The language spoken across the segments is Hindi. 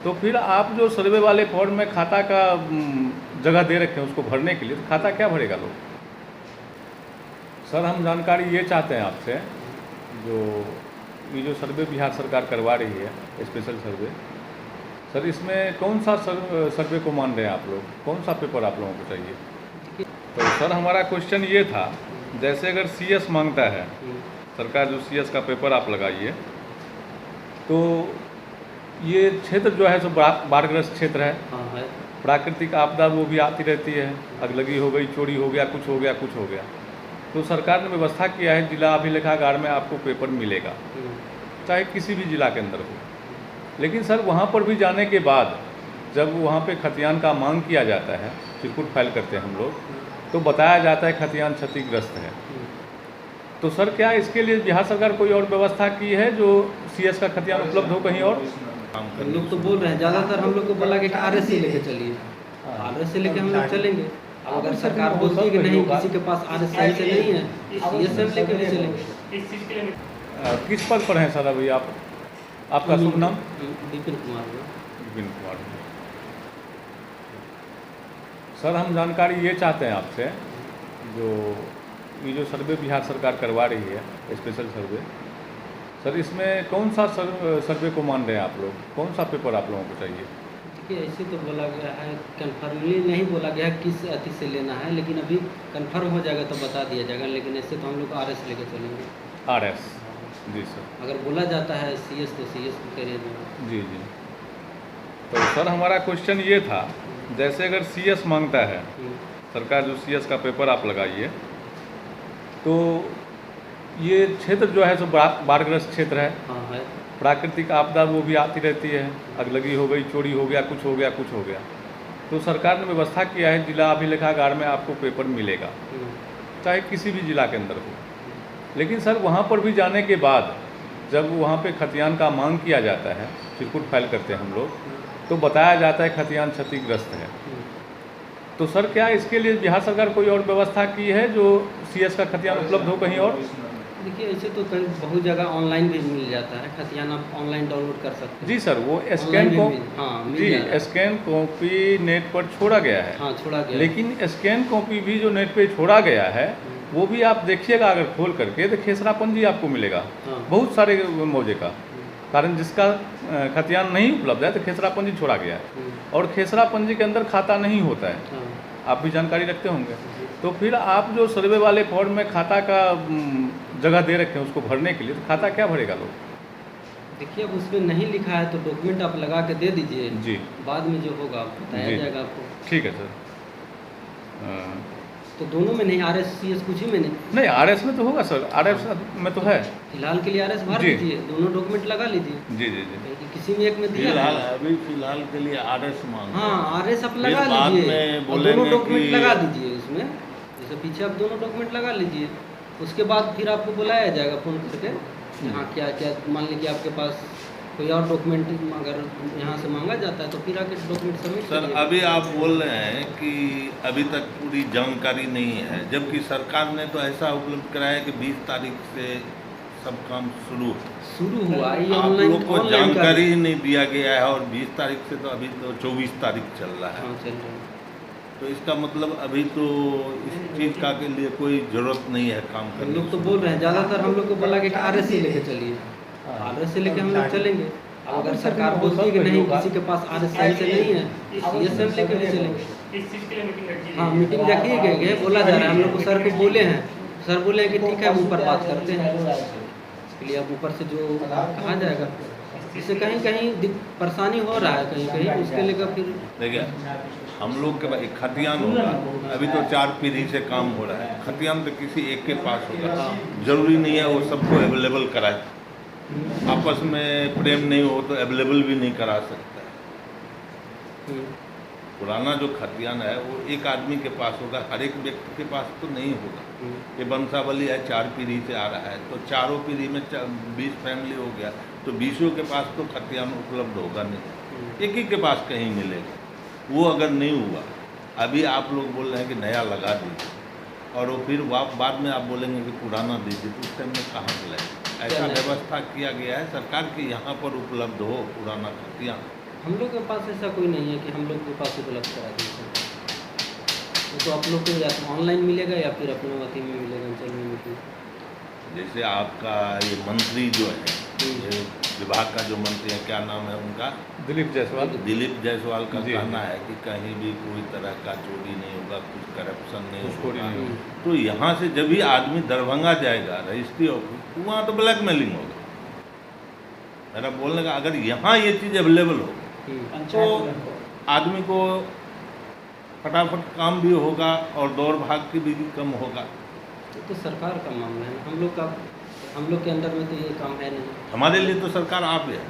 तो फिर आप जो सर्वे वाले फॉर्म में खाता का जगह दे रखे हैं उसको भरने के लिए, तो खाता क्या भरेगा लोग? सर हम जानकारी ये चाहते हैं आपसे, जो ये जो सर्वे बिहार सरकार करवा रही है, स्पेशल सर्वे, सर इसमें कौन सा सर्वे को मान रहे हैं आप लोग? कौन सा पेपर आप लोगों को चाहिए? तो सर हमारा क्वेश्चन ये था, जैसे अगर सीएस मांगता है सरकार, जो सीएस का पेपर आप लगाइए, तो ये क्षेत्र जो है सो बाढ़ग्रस्त क्षेत्र है। हाँ है। प्राकृतिक आपदा वो भी आती रहती है, अगलगी हो गई, चोरी हो गया, कुछ हो गया, कुछ हो गया। तो सरकार ने व्यवस्था किया है जिला अभिलेखागार में आपको पेपर मिलेगा, चाहे किसी भी जिला के अंदर हो। लेकिन सर वहाँ पर भी जाने के बाद जब वहाँ पे खतियान का मांग किया जाता है, चिरकुट फाइल करते हैं हम लोग, तो बताया जाता है खतियान क्षतिग्रस्त है। तो सर क्या इसके लिए बिहार सरकार कोई और व्यवस्था की है जो सीएस का खतियान उपलब्ध हो कहीं और? हम लोग तो बोल रहे हैं, ज़्यादातर हम लोग को बोला कि आरएस से लेके चलिए, आरएस से लेके हम लोग चलेंगे। अब अगर सरकार बोलती है कि नहीं किसी के पास आरएस सही से नहीं है, सीएस से लेके भी चलेंगे। किस पद पर हैं सर अभी आप? आपका शुभ नाम? विपिन कुमार। विपिन कुमार। सर हम जानकारी ये चाहते हैं आपसे, जो ये जो सर्वे बिहार सरकार करवा रही है, स्पेशल सर्वे, सर इसमें कौन सा सर्वे को मान रहे हैं आप लोग? कौन सा पेपर आप लोगों को चाहिए? देखिए ऐसे तो बोला गया है, कन्फर्मली नहीं बोला गया है किस अति से लेना है, लेकिन अभी कन्फर्म हो जाएगा तो बता दिया जाएगा। लेकिन ऐसे तो हम लोग आरएस लेके चलेंगे। आरएस? जी सर। अगर बोला जाता है सीएस तो सीएस को करिए। जी जी। तो सर हमारा क्वेश्चन ये था, जैसे अगर सीएस मांगता है सरकार, जो सीएस का पेपर आप लगाइए, तो ये क्षेत्र जो है सो बाढ़ग्रस्त क्षेत्र है। हाँ है। प्राकृतिक आपदा वो भी आती रहती है, अगलगी हो गई, चोरी हो गया, कुछ हो गया, कुछ हो गया। तो सरकार ने व्यवस्था किया है जिला अभिलेखागार में आपको पेपर मिलेगा, चाहे किसी भी जिला के अंदर हो। लेकिन सर वहाँ पर भी जाने के बाद जब वहाँ पे खतियान का मांग किया जाता है, चिरकुट फाइल करते हैं हम लोग, तो बताया जाता है खतियान क्षतिग्रस्त है। तो सर क्या इसके लिए बिहार सरकार कोई और व्यवस्था की है जो सीएस का खतियान उपलब्ध हो कहीं और? देखिए ऐसे तो कहीं बहुत जगह ऑनलाइन भी मिल जाता है, खतियान आप ऑनलाइन डाउनलोड कर सकते हैं। जी सर, वो स्कैन हाँ स्कैन कॉपी नेट पर छोड़ा गया है। हाँ छोड़ा गया। लेकिन स्कैन कॉपी भी जो नेट पे छोड़ा गया है, वो भी आप देखिएगा अगर खोल करके, तो खेसरा पंजी आपको मिलेगा। हाँ। बहुत सारे मौजे का कारण जिसका खतियान नहीं उपलब्ध है, तो खेसरा पंजी छोड़ा गया है, और खेसरा पंजी के अंदर खाता नहीं होता है। हाँ। आप भी जानकारी रखते होंगे। तो फिर आप जो सर्वे वाले फॉर्म में खाता का जगह दे रखे हैं उसको भरने के लिए, तो खाता क्या भरेगा लोग? देखिए अब उसमें नहीं लिखा है तो डॉक्यूमेंट आप लगा के दे दीजिए जी। बाद में जो होगा बताया जाएगा आपको। ठीक है सर। तो दोनों में नहीं, आरएस सीएस कुछ ही में नहीं आरएस में तो होगा सर, आरएस में तो है। फिलहाल के लिए आरएस भर दीजिए, दोनों डॉक्यूमेंट लगा लीजिए। जी जी जी। किसी में एक में दिया अभी फिलहाल के लिए आरएस मांग। हाँ आरएस आप लगा लीजिए, दोनों डॉक्यूमेंट लगा दीजिए उसमें, जैसे पीछे आप दोनों डॉक्यूमेंट लगा लीजिए। उसके बाद फिर आपको बुलाया जाएगा फ़ोन करके, हाँ क्या क्या, मान लीजिए आपके पास कोई और डॉक्यूमेंट अगर यहाँ से मांगा जाता है तो फिर आके डॉक्यूमेंट सबमिट सर अभी आप बोल रहे हैं कि अभी तक पूरी जानकारी नहीं है, जबकि सरकार ने तो ऐसा उपलब्ध कराया कि 20 तारीख से सब काम शुरू हुआ। ये आप ऑनलाइन लोग को जानकारी ही नहीं दिया गया है, और 20 तारीख से तो अभी तो 24 तारीख चल रहा है। हाँ चल रहा है। तो इसका मतलब अभी तो इस चीज़ का के लिए कोई ज़रूरत नहीं है काम हम करने लोग तो बोल रहे हैं, ज़्यादातर हम लोग को बोला कि आरएस से लेके चलिए, आरएस से लेके हम लोग चलेंगे। अब अगर सरकार बोलती है कि नहीं किसी के पास आरएस सही से नहीं है, सीएस से लेके भी चलेंगे। हाँ मीटिंग रखी गई है, बोला जा रहा है, हम लोग को सर को बोले हैं, सर बोले हैं कि ठीक है हम ऊपर बात करते हैं। इसके लिए अब ऊपर से जो कहा जाएगा, इससे कहीं कहीं परेशानी हो रहा है, कहीं कहीं उसके लेकर फिर देखिए हम लोग के पास एक खतियान होगा, अभी तो 4 पीढ़ी से काम हो रहा है। खतियान तो किसी एक के पास होगा, जरूरी नहीं है वो सबको अवेलेबल कराए। आपस में प्रेम नहीं हो तो अवेलेबल भी नहीं करा सकता है। पुराना जो खतियान है वो एक आदमी के पास होगा, हर एक व्यक्ति के पास तो नहीं होगा। ये वंशावली है, 4 पीढ़ी से आ रहा है, तो चारों पीढ़ी में 20 फैमिली हो गया, तो 20 के पास तो खतियान उपलब्ध होगा नहीं, एक ही के पास कहीं मिलेगा। वो अगर नहीं हुआ, अभी आप लोग बोल रहे हैं कि नया लगा दीजिए, और वो फिर बाद में आप बोलेंगे कि पुराना दीजिए, तो उस टाइम में कहाँ से लाएंगे? ऐसा व्यवस्था किया गया है सरकार की यहाँ पर उपलब्ध हो पुराना खतियान। हम लोग के पास ऐसा कोई नहीं है कि हम लोग के पास उपलब्ध करा दें सरकार। वो तो आप लोग को या तो ऑनलाइन मिलेगा या फिर अपने वती में मिलेगा अंचल में मीटिंग। जैसे आपका ये मंत्री जो है, ये विभाग का जो मंत्री है, क्या नाम है उनका? दिलीप जायसवाल। दिलीप जायसवाल का जी। कहना है कि कहीं भी कोई तरह का चोरी नहीं होगा, कुछ करप्शन नहीं कुछ चोरी नहीं होगा। होगी। तो यहाँ से जब भी आदमी दरभंगा जाएगा रजिस्ट्री ऑफिस, तो वहाँ तो ब्लैकमेलिंग होगा। मेरा बोलने का, अगर यहाँ ये चीज़ अवेलेबल हो तो आदमी को फटाफट काम भी होगा और दौड़ भाग की भी कम होगा। तो सरकार का मामला है, हम लोग के अंदर में तो ये काम है नहीं। हमारे लिए तो सरकार आप है।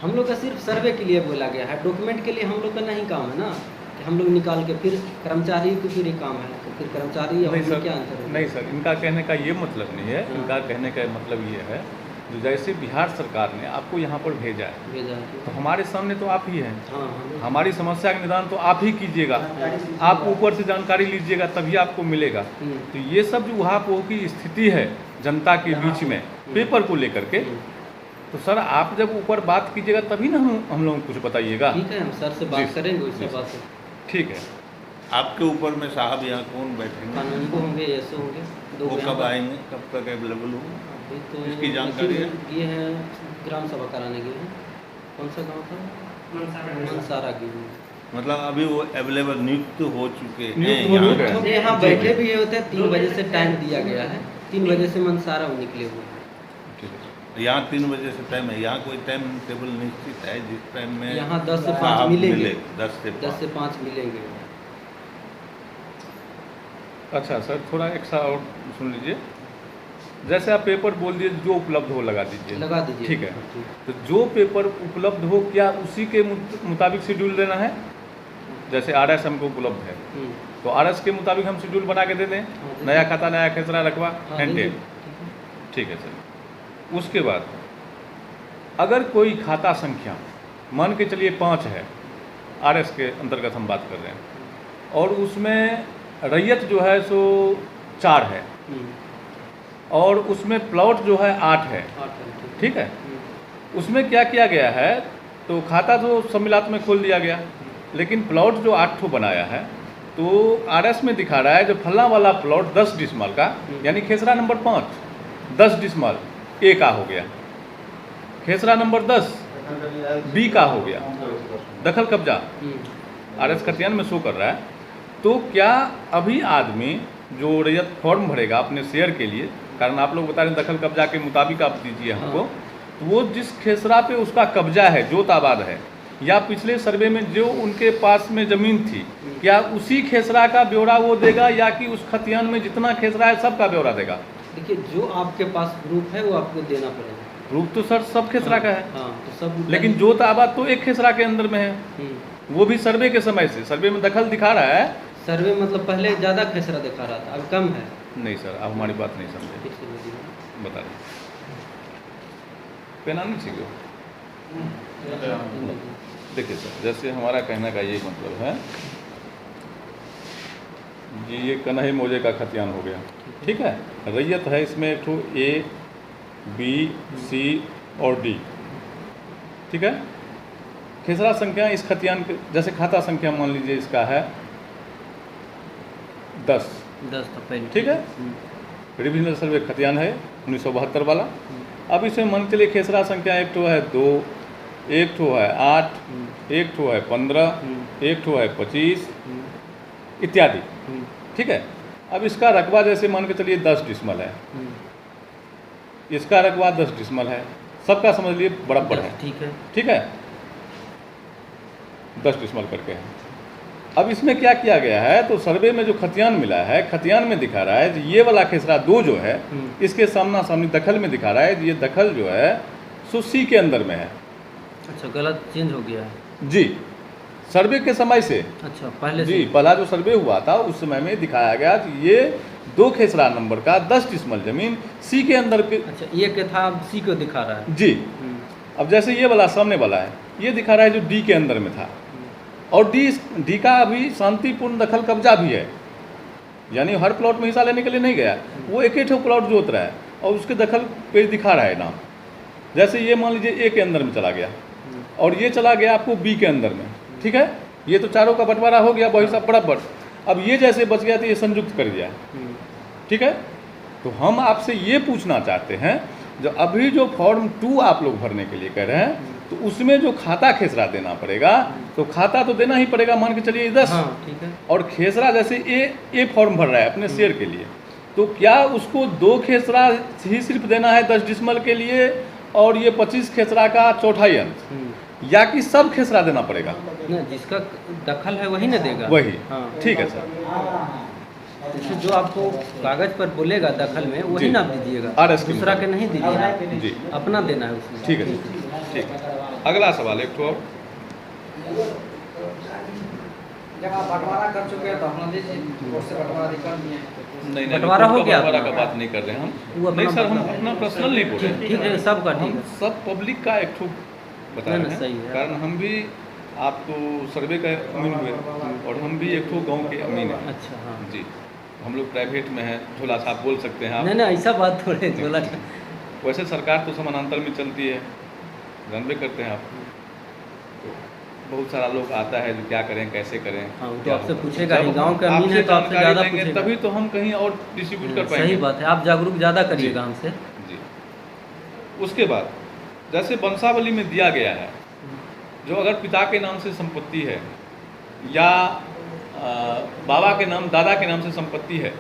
हम लोग का सिर्फ सर्वे के लिए बोला गया है, डॉक्यूमेंट के लिए हम लोग का नहीं काम है ना कि हम लोग निकाल के फिर कर्मचारी को फिर ये काम है, तो फिर कर्मचारी और नहीं हम लोग सर, क्या अंतर है? नहीं सर, इनका कहने का ये मतलब नहीं है। हाँ। इनका कहने का मतलब ये है जो जैसे बिहार सरकार ने आपको यहाँ पर भेजा है, भेजा तो है। हमारे सामने तो आप ही हैं। हाँ हम लोग हमारी समस्या का निदान तो आप ही कीजिएगा। आप ऊपर से जानकारी लीजिएगा तभी आपको मिलेगा। तो ये सब जो उहापोह की स्थिति है जनता के बीच में पेपर को लेकर के, तो सर आप जब ऊपर बात कीजिएगा तभी ना हम लोगों को कुछ बताइएगा। ठीक है, हम सर से जी, बात करेंगे उससे जी। बात है। ठीक है। आपके ऊपर में साहब यहाँ कौन बैठेंगे? कानून को होंगे, ऐसे होंगे दो वो यहाँ कब पर। आएंगे, कब तक अवेलेबल हो? अभी तो इसकी जानकारी है? ये है ग्राम सभा कराने गए हैं। कौन सा गाँव था? मनसारा गए हैं। मतलब अभी वो अवेलेबल नियुक्त हो चुके हैं नियुक्त हो यहाँ चुके पे। हैं। तो यहाँ बैठे भी होते हैं, 3 बजे से टाइम दिया गया है, 3 बजे से मनसारा वो निकले हुए हैं। ठीक है। यहाँ 3 बजे से टाइम है। यहाँ कोई टाइम टेबल निश्चित है जिस टाइम में यहाँ 10 से 5 साहब मिलेंगे। मिले? 10 से 10 से 5 मिलेंगे। अच्छा सर, थोड़ा एक सा और सुन लीजिए। जैसे आप पेपर बोल दिए जो उपलब्ध हो लगा दीजिए। लगा दीजिए। ठीक है। तो जो पेपर उपलब्ध हो क्या उसी के मुताबिक शेड्यूल देना है? जैसे RS हमको उपलब्ध है हम्म। तो RS के मुताबिक हम शेड्यूल बना के दे दें। हाँ, नया खाता, नया खेसरा, रकबा, हाँ, एंड दीजिए। डेट। ठीक है सर। उसके बाद अगर कोई खाता संख्या मान के चलिए 5 है, RS के अंतर्गत हम बात कर रहे हैं, और उसमें रैयत जो है सो 4 है हम्म। और उसमें प्लॉट जो है 8 है। 8 है, ठीक है। हम्म। उसमें क्या किया गया है, तो खाता तो सम्मिलात में खोल दिया गया, लेकिन प्लॉट जो 8 ठो बनाया है तो RS में दिखा रहा है जो फलना वाला प्लॉट 10 डिसमल का, यानी खेसरा नंबर 5 10 डिसमल A का हो गया, खेसरा नंबर 10 B का हो गया, दखल कब्जा RS खतियान में शो कर रहा है। तो क्या अभी आदमी जो रैयत फॉर्म भरेगा अपने शेयर के लिए, कारण आप लोग बता रहे हैं दखल कब्जा के मुताबिक आप दीजिए हमको, तो वो जिस खेसरा पे उसका कब्जा है, जोत आबाद है, या पिछले सर्वे में जो उनके पास में ज़मीन थी, क्या उसी खेसरा का ब्यौरा वो देगा या कि उस खतियान में जितना खेसरा है सब का ब्यौरा देगा? देखिए, जो आपके पास प्रूफ है वो आपको देना पड़ेगा। प्रूफ तो सर सब खेसरा का है। हाँ, तो सब। लेकिन जोत आबाद तो एक खेसरा के अंदर में है, वो भी सर्वे के समय से। सर्वे में दखल दिखा रहा है। सर्वे मतलब पहले ज़्यादा खेसरा दिखा रहा था, अब कम है। नहीं सर, आप हमारी बात नहीं समझे। ठीक से बोलिए। बता रहे पेना नहीं सीखो। देखिए सर, जैसे हमारा कहने का ये मतलब है कि ये कन्हई मौजे का खतियान हो गया, ठीक है। रैयत है इसमें एक ठो A, B, C और D, ठीक है। खेसरा संख्या इस खतियान के, जैसे खाता संख्या मान लीजिए इसका है 10, 10 तो पहले। ठीक है। रिविजनल सर्वे खतियान है 1972 वाला। अब इसमें मान के चलिए खेसरा संख्या एक ठो है 2, एक ठो है 8, एक ठो है 15, एक ठो है 25 इत्यादि, ठीक है। अब इसका रकबा जैसे मान के चलिए 10 डिसमल है, इसका रकबा 10 डिसमल है, सबका समझ लिए बराबर है, ठीक है। ठीक है। 10 डिसमल करके है। अब इसमें क्या किया गया है, तो सर्वे में जो खतियान मिला है, खतियान में दिखा रहा है कि ये वाला खेसरा 2 जो है इसके सामना सामनी दखल में दिखा रहा है कि ये दखल जो है सो C के अंदर में है। अच्छा, गलत चेंज हो गया है जी, सर्वे के समय से। अच्छा, पहले जी, से। पहला जो सर्वे हुआ था उस समय में दिखाया गया कि ये 2 खेसरा नंबर का 10 डिसमल जमीन C के अंदर के। अच्छा, ये क्या था, अब C को दिखा रहा है। जी। अब जैसे ये वाला सामने वाला है, ये दिखा रहा है जो D के अंदर में था, और D का अभी शांतिपूर्ण दखल कब्जा भी है, यानी हर प्लॉट में हिस्सा लेने के लिए नहीं गया, वो एक ही ठो प्लॉट जोत रहा है और उसके दखल पे दिखा रहा है नाम। जैसे ये मान लीजिए A के अंदर में चला गया, और ये चला गया आपको बी के अंदर में, ठीक है। ये तो चारों का बंटवारा हो गया वही सब बराबर। अब ये जैसे बच गया तो ये संयुक्त कर दिया, ठीक है। तो हम आपसे ये पूछना चाहते हैं, जो अभी जो फॉर्म 2 आप लोग भरने के लिए कह रहे हैं, तो उसमें जो खाता खेसरा देना पड़ेगा, तो खाता तो देना ही पड़ेगा, मान के चलिए 10, ठीक है। और खेसरा जैसे ए फॉर्म भर रहा है अपने शेयर के लिए, तो क्या उसको 2 खेसरा ही सिर्फ देना है 10 डिसमल के लिए, और ये 25 खेसरा का चौथाई अंश, या कि सब खेसरा देना पड़ेगा? ना, जिसका दखल है वही ना देगा। वही, हाँ। ठीक है सर। जैसे जो आपको कागज पर बोलेगा दखल में वही जी। ना आप दीजिएगा, RS दूसरा के नहीं दीजिएगा, जी, अपना देना है उसमें। ठीक है सर, ठीक है। अगला सवाल एक तो जब आप बंटवारा कर चुके हैं तो अपना दीजिए, कोर्ट से बंटवारा कर दिए हैं। नहीं, बंटवारा हो गया बंटवारा अपना। का बात नहीं कर रहे हैं वो हम। अपना नहीं सर, हम बंटवारा। अपना पर्सनल नहीं बोल रहे हैं, ठीक है, सबका ठीक हम है। सब पब्लिक का एक ठो बता नहीं, रहे हैं, सही है। कारण हम भी आप तो सर्वे का अमीन हुए और हम भी एक ठो गाँव के अमीन हैं। अच्छा, हाँ जी, हम लोग प्राइवेट में हैं, थोड़ा सा आप बोल सकते हैं आप। नहीं नहीं, ऐसा बात थोड़े बोला। वैसे सरकार तो समानांतर में चलती है, जानबे करते हैं आप। तो बहुत सारा लोग आता है जो क्या करें कैसे करें। हाँ, वो तो क्या आपसे होगा। पूछेगा ही, जब गाँव के अमीन है तो आपसे जानकारी ज़्यादा लेंगे, पूछेगा। तभी तो हम कहीं और डिस्ट्रीब्यूट कर पाएंगे। सही बात है, आप जागरूक ज़्यादा करिएगा हमसे। जी। उसके बाद जैसे वंशावली में दिया गया है, जो अगर पिता के नाम से संपत्ति है या बाबा के नाम दादा के नाम से संपत्ति है,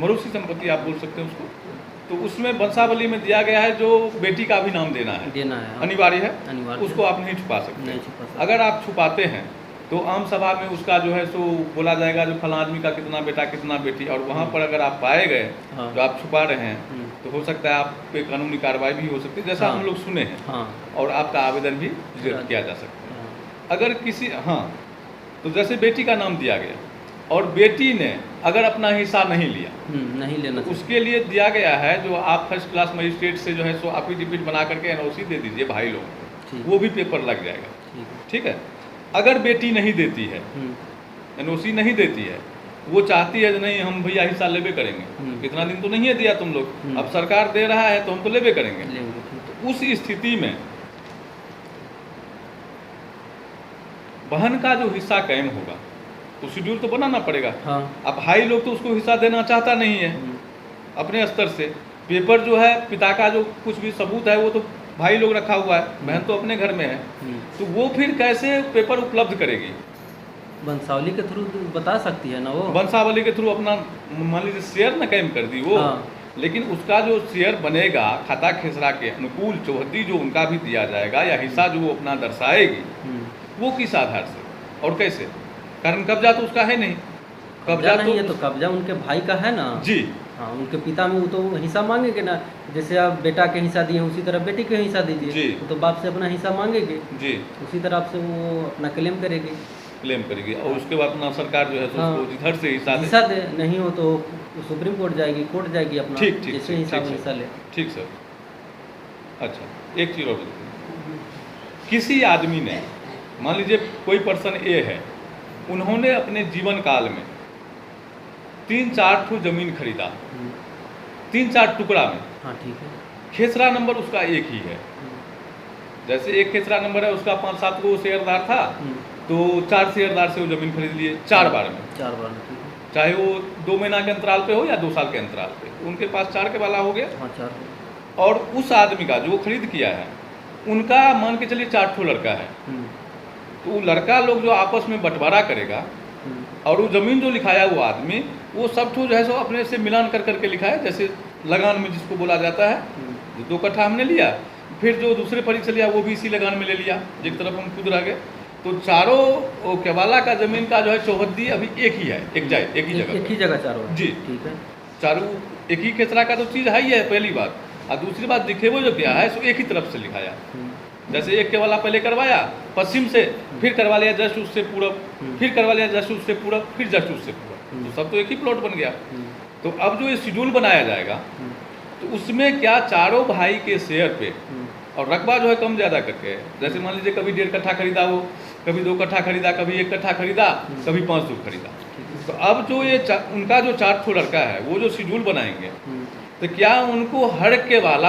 मरुसी संपत्ति आप बोल सकते हैं उसको, तो उसमें वंशावली में दिया गया है जो बेटी का भी नाम देना है, अनिवार्य है, अनिवार्य उसको आप नहीं छुपा सकते। नहीं छुपा सकते। अगर आप छुपाते हैं तो आम सभा में उसका जो है सो बोला जाएगा जो फला आदमी का कितना बेटा कितना बेटी, और वहाँ पर अगर आप पाए गए हाँ। जो आप छुपा रहे हैं, तो हो सकता है आप पे कानूनी कार्रवाई भी हो सकती है, जैसा हाँ। हम लोग सुने हैं, हाँ। और आपका आवेदन भी रिजेक्ट किया जा सकता है। हाँ। अगर किसी, हाँ, तो जैसे बेटी का नाम दिया गया और बेटी ने अगर अपना हिस्सा नहीं लिया, नहीं लेना तो उसके लिए दिया गया है जो आप फर्स्ट क्लास मजिस्ट्रेट से जो है सो एफिडेविट बना करके NOC दे दीजिए भाई लोग, ठीक। वो भी पेपर लग जाएगा, ठीक है। ठीक है। अगर बेटी नहीं देती है, NOC नहीं देती है, वो चाहती है नहीं हम भैया हिस्सा लेबे करेंगे, इतना दिन तो नहीं है दिया तुम लोग, अब सरकार दे रहा है तो हम तो लेबे करेंगे, लेंगे, ठीक है। तो उस स्थिति में बहन का जो हिस्सा कायम होगा तो शेड्यूल तो बनाना पड़ेगा। हाँ। अब भाई लोग तो उसको हिस्सा देना चाहता नहीं है अपने स्तर से, पेपर जो है पिता का जो कुछ भी सबूत है वो तो भाई लोग रखा हुआ है, बहन तो अपने घर में है, तो वो फिर कैसे पेपर उपलब्ध करेगी? वंशावली के थ्रू बता सकती है ना वो। वंशावली के थ्रू अपना मान लीजिए शेयर न कायम कर दी वो, हाँ। लेकिन उसका जो शेयर बनेगा खाता खेसरा के अनुकूल चौहद्दी जो उनका भी दिया जाएगा या हिस्सा जो वो अपना दर्शाएगी, वो किस आधार से और कैसे? कारण कब्जा तो उसका है नहीं, कब्जा नहीं है तो कब्जा उनके भाई का है ना जी। हाँ, उनके पिता में वो तो हिस्सा मांगेंगे ना, जैसे आप बेटा के हिस्सा दिए उसी तरह बेटी के हिस्सा दीजिए, जी। तो बाप से अपना हिस्सा मांगेंगे जी, उसी तरह से वो अपना क्लेम करेगी। क्लेम करेगी और उसके बाद अपना सरकार जो है तो हाँ। उसको जिधर से हिस्सा दे। हिस्सा दे, नहीं हो तो सुप्रीम कोर्ट जाएगी, कोर्ट जाएगी अपना, ठीक ठीक जैसे ठीक, हिसाब ठीक में हिस्सा ले। ठीक सर। अच्छा, एक चीज़ और बताइए, किसी आदमी ने मान लीजिए कोई पर्सन ए है, उन्होंने अपने जीवन काल में 3-4 ठो जमीन खरीदा, 3-4 टुकड़ा में, हाँ ठीक है। खेसरा नंबर उसका एक ही है, जैसे एक खेसरा नंबर है उसका 5-7 गो शेयरदार था, तो 4 शेयरदार से वो जमीन खरीद लिए 4 बार में, 4 बार में, ठीक है। चाहे वो 2 महीना के अंतराल पे हो या 2 साल के अंतराल पे, उनके पास 4 के वाला हो गया। हाँ 4। और उस आदमी का जो खरीद किया है, उनका मान के चलिए 4 ठो लड़का है, तो वो लड़का लोग जो आपस में बंटवारा करेगा और वो ज़मीन जो लिखाया वो आदमी, वो सब ठो जो है सो अपने से मिलान कर करके लिखा है, जैसे लगान में जिसको बोला जाता है, जो 2 कट्ठा हमने लिया, फिर जो दूसरे परीक्षा से लिया वो भी इसी लगान में ले लिया, एक तरफ हम खुद रह गए, तो चारों केवाला का ज़मीन का जो है चौहद्दी अभी एक ही है, एक ही जगह, एक ही जगह 4 बार, जी। ठीक है। चारों एक ही खेसरा का तो चीज़ है ही है, पहली बात। और दूसरी बात दिखे वो जो क्या है सो एक ही तरफ से लिखाया, जैसे एक केवाला पहले करवाया पश्चिम से, फिर करवा लिया जस्ट उससे पूरब, फिर करवा लिया जस्ट उससे पूरब, फिर जस्ट उससे पूरब, तो सब तो एक ही प्लॉट बन गया। तो अब जो ये शेड्यूल बनाया जाएगा तो उसमें क्या चारों भाई के शेयर पे और रकबा जो है कम ज़्यादा करके, जैसे मान लीजिए कभी 1.5 कट्ठा खरीदा वो, कभी 2 कट्ठा खरीदा, कभी 1 कट्ठा खरीदा, कभी 5 सूट खरीदा, तो अब जो ये उनका जो 4 ठो लड़का है वो जो शेड्यूल बनाएंगे, तो क्या उनको हर के वाला